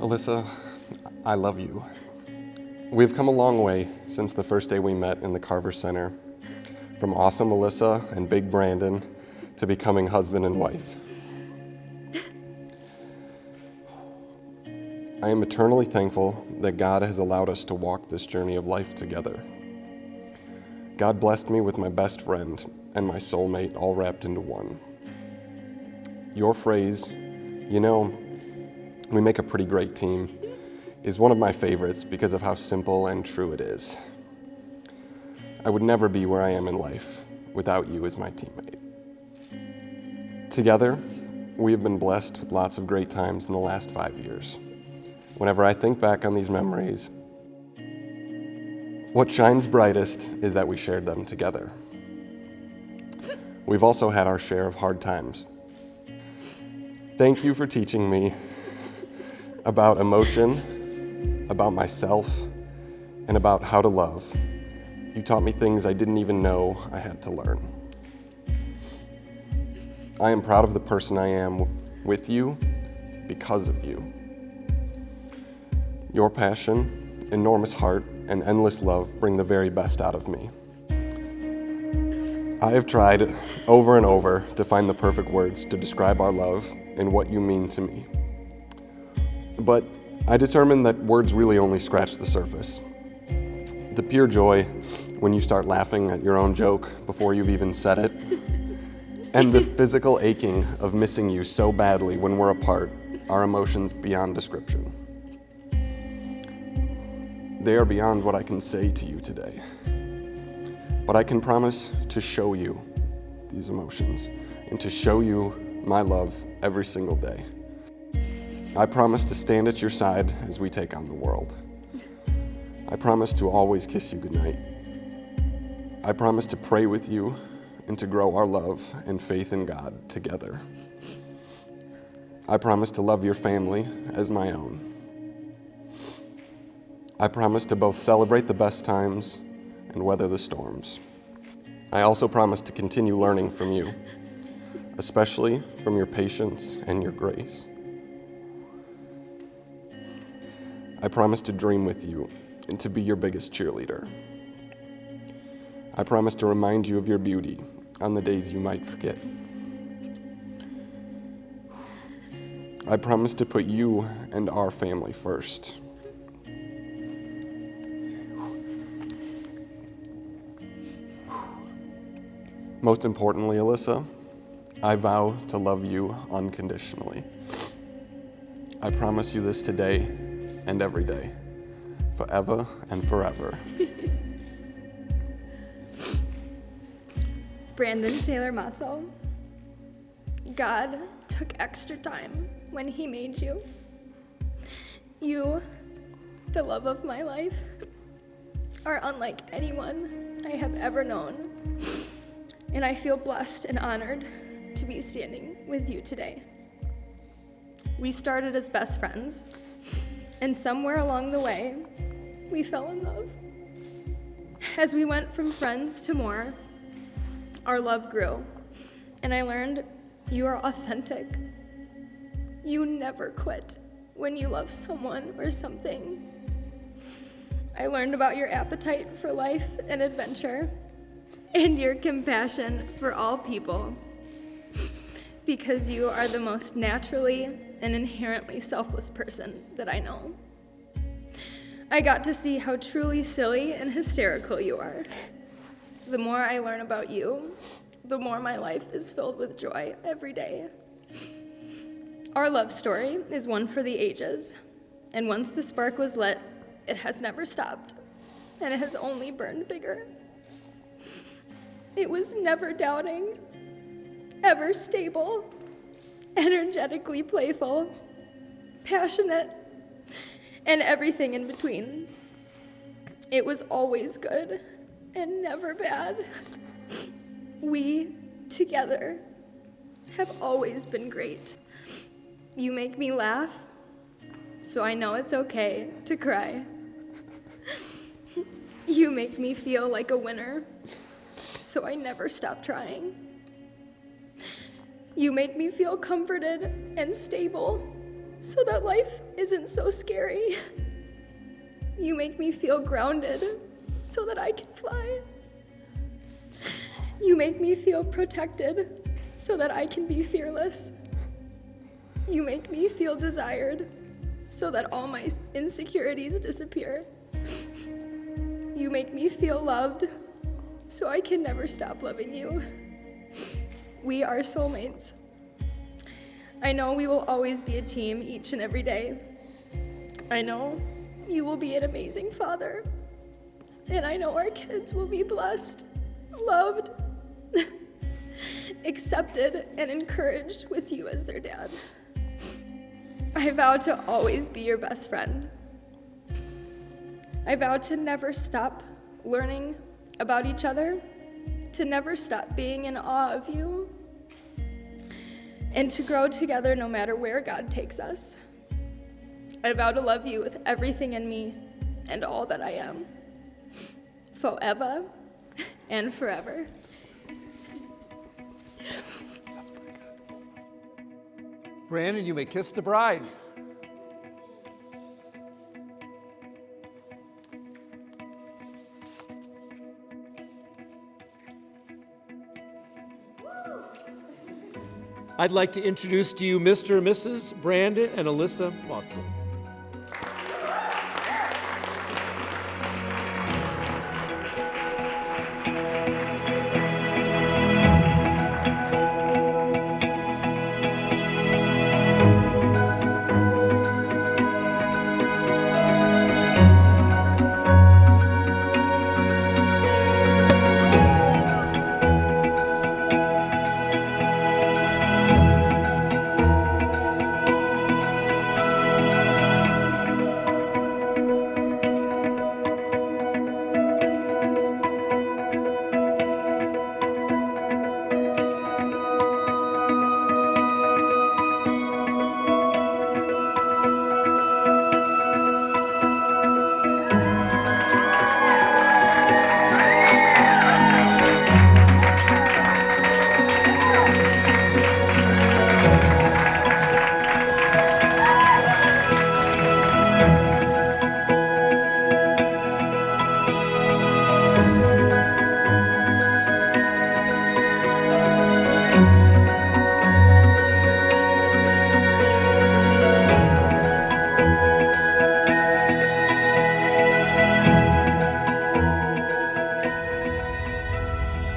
Alyssa, I love you. We've come a long way since the first day we met in the Carver Center, from awesome Alyssa and big Brandon to becoming husband and wife. I am eternally thankful that God has allowed us to walk this journey of life together. God blessed me with my best friend and my soulmate all wrapped into one. Your phrase, we make a pretty great team, is one of my favorites because of how simple and true it is. I would never be where I am in life without you as my teammate. Together, we have been blessed with lots of great times in the last 5 years. Whenever I think back on these memories, what shines brightest is that we shared them together. We've also had our share of hard times. Thank you for teaching me about emotion, about myself, and about how to love. You taught me things I didn't even know I had to learn. I am proud of the person I am with you because of you. Your passion, enormous heart, and endless love bring the very best out of me. I have tried over and over to find the perfect words to describe our love and what you mean to me. But I determined that words really only scratch the surface. The pure joy when you start laughing at your own joke before you've even said it, and the physical aching of missing you so badly when we're apart are emotions beyond description. They are beyond what I can say to you today. But I can promise to show you these emotions and to show you my love every single day. I promise to stand at your side as we take on the world. I promise to always kiss you goodnight. I promise to pray with you and to grow our love and faith in God together. I promise to love your family as my own. I promise to both celebrate the best times and weather the storms. I also promise to continue learning from you, especially from your patience and your grace. I promise to dream with you and to be your biggest cheerleader. I promise to remind you of your beauty on the days you might forget. I promise to put you and our family first. Most importantly, Alyssa, I vow to love you unconditionally. I promise you this today and every day, forever and forever. Brandon Taylor Matzo, God took extra time when he made you. You, the love of my life, are unlike anyone I have ever known. And I feel blessed and honored to be standing with you today. We started as best friends, and somewhere along the way, we fell in love. As we went from friends to more, our love grew, and I learned you are authentic. You never quit when you love someone or something. I learned about your appetite for life and adventure, and your compassion for all people, because you are the most naturally and inherently selfless person that I know. I got to see how truly silly and hysterical you are. The more I learn about you, the more my life is filled with joy every day. Our love story is one for the ages, and once the spark was lit, it has never stopped, and it has only burned bigger. It was never doubting, ever stable, energetically playful, passionate, and everything in between. It was always good and never bad. We, together, have always been great. You make me laugh, so I know it's okay to cry. You make me feel like a winner, so I never stop trying. You make me feel comforted and stable, so that life isn't so scary. You make me feel grounded so that I can fly. You make me feel protected so that I can be fearless. You make me feel desired so that all my insecurities disappear. You make me feel loved so I can never stop loving you. We are soulmates. I know we will always be a team each and every day. I know you will be an amazing father. And I know our kids will be blessed, loved, accepted, and encouraged with you as their dad. I vow to always be your best friend. I vow to never stop learning about each other, to never stop being in awe of you, and to grow together no matter where God takes us. I vow to love you with everything in me and all that I am, forever and forever. That's pretty good. Brandon, you may kiss the bride. I'd like to introduce to you Mr. and Mrs. Brandon and Alyssa Watson.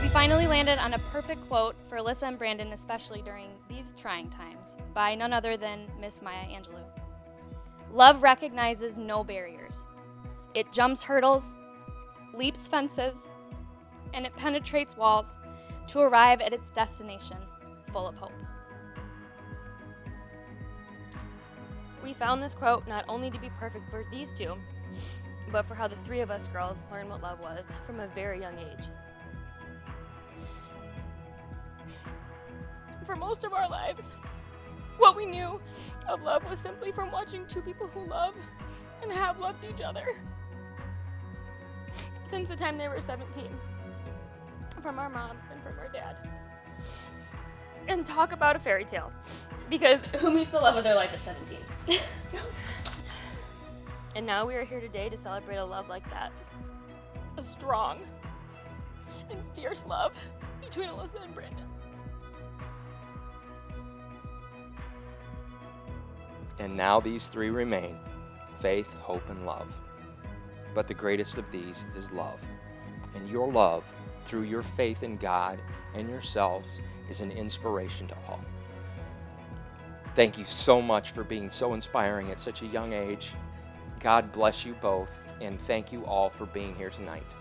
We finally landed on a perfect quote for Alyssa and Brandon, especially during these trying times, by none other than Miss Maya Angelou. Love recognizes no barriers. It jumps hurdles, leaps fences, and it penetrates walls to arrive at its destination, full of hope. We found this quote not only to be perfect for these two, but for how the three of us girls learned what love was from a very young age. For most of our lives, what we knew of love was simply from watching two people who love and have loved each other since the time they were 17, from our mom and from our dad. And talk about a fairy tale, because who meets the love of their life at 17? And now we are here today to celebrate a love like that. A strong and fierce love between Alyssa and Brandon. And now these three remain: faith, hope, and love. But the greatest of these is love. And your love, through your faith in God and yourselves, is an inspiration to all. Thank you so much for being so inspiring at such a young age. God bless you both, and thank you all for being here tonight.